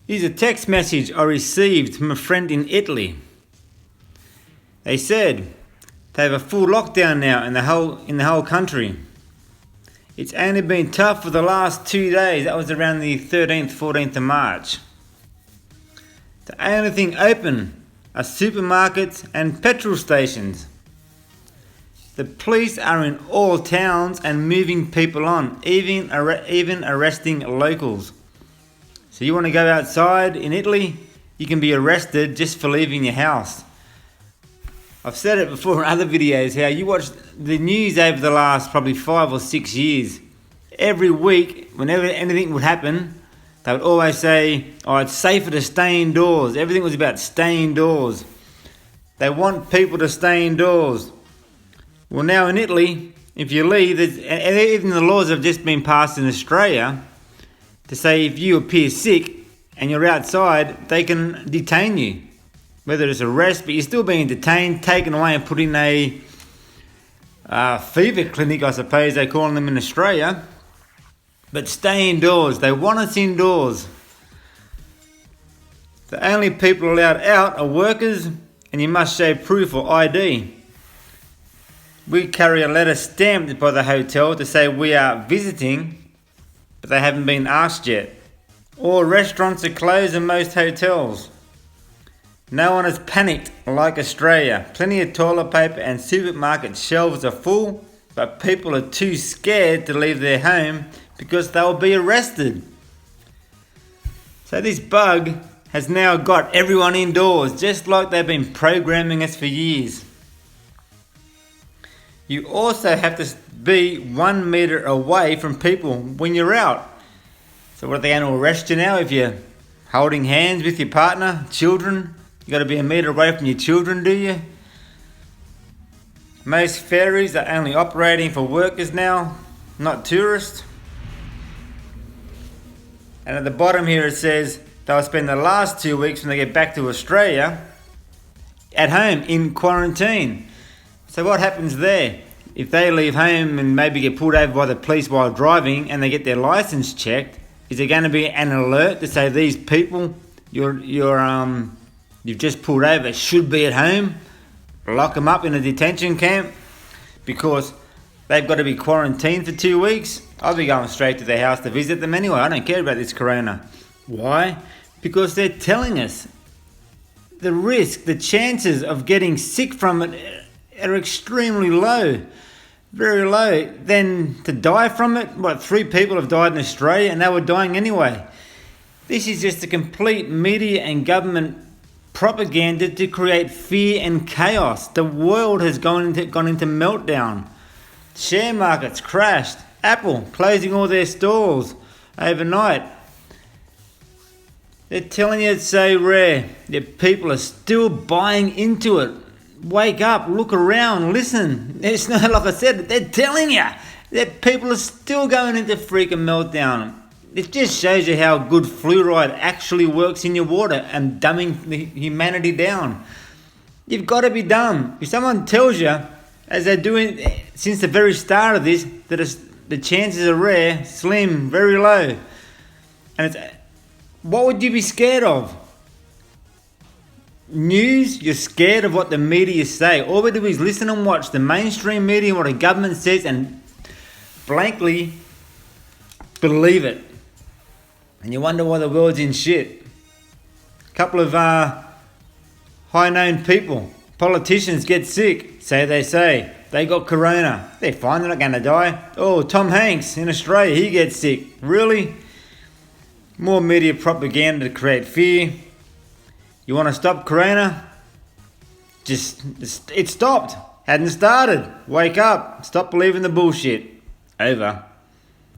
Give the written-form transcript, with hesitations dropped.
Here's a text message I received from a friend in Italy. They said they have a full lockdown now in the whole country. It's only been tough for the last 2 days. That was around the 13th, 14th of March. The only thing open are supermarkets and petrol stations. The police are in all towns and moving people on, even arresting locals. So you want to go outside in Italy, you can be arrested just for leaving your house. I've said it before in other videos how you watch the news over the last probably 5 or 6 years. Every week, whenever anything would happen, they would always say, oh, it's safer to stay indoors. Everything was about stay indoors. They want people to stay indoors. Well, now in Italy, if you leave, even the laws have just been passed in Australia to say if you appear sick and you're outside, they can detain you. Whether it's arrest, but you're still being detained, taken away and put in a fever clinic, I suppose they call them in Australia. But stay indoors. They want us indoors. The only people allowed out are workers, and you must show proof or ID. We carry a letter stamped by the hotel to say we are visiting, but they haven't been asked yet. All restaurants are closed in most hotels. No one has panicked like Australia. Plenty of toilet paper and supermarket shelves are full, but people are too scared to leave their home because they'll be arrested. So this bug has now got everyone indoors, just like they've been programming us for years. You also have to be 1 metre away from people when you're out. So what are they going to arrest you now if you're holding hands with your partner, children? You got to be 1 metre away from your children, do you? Most ferries are only operating for workers now, not tourists. And at the bottom here it says they'll spend the last 2 weeks when they get back to Australia at home in quarantine. So what happens there? If they leave home and maybe get pulled over by the police while driving and they get their license checked, is there going to be an alert to say these people you've just pulled over should be at home? Lock them up in a detention camp because they've got to be quarantined for 2 weeks? I'll be going straight to their house to visit them anyway. I don't care about this corona. Why? Because they're telling us the risk, the chances of getting sick from it are extremely low. Very low. Then to die from it, 3 people have died in Australia and they were dying anyway. This is just a complete media and government propaganda to create fear and chaos. The world has gone into meltdown. Share markets crashed. Apple closing all their stores overnight. They're telling you it's so rare, yet people are still buying into it. Wake up, look around, listen. It's not like I said, they're telling you that people are still going into freaking meltdown. It just shows you how good fluoride actually works in your water and dumbing the humanity down. You've got to be dumb. If someone tells you, as they're doing since the very start of this, that the chances are rare, slim, very low, and what would you be scared of? News, you're scared of what the media say. All we do is listen and watch the mainstream media and what the government says and blankly believe it. And you wonder why the world's in shit. A couple of high-known people, politicians get sick, so they say. They got corona. They're fine, they're not going to die. Oh, Tom Hanks in Australia, he gets sick. Really? More media propaganda to create fear. You want to stop corona? It stopped. Hadn't started. Wake up. Stop believing the bullshit. Over.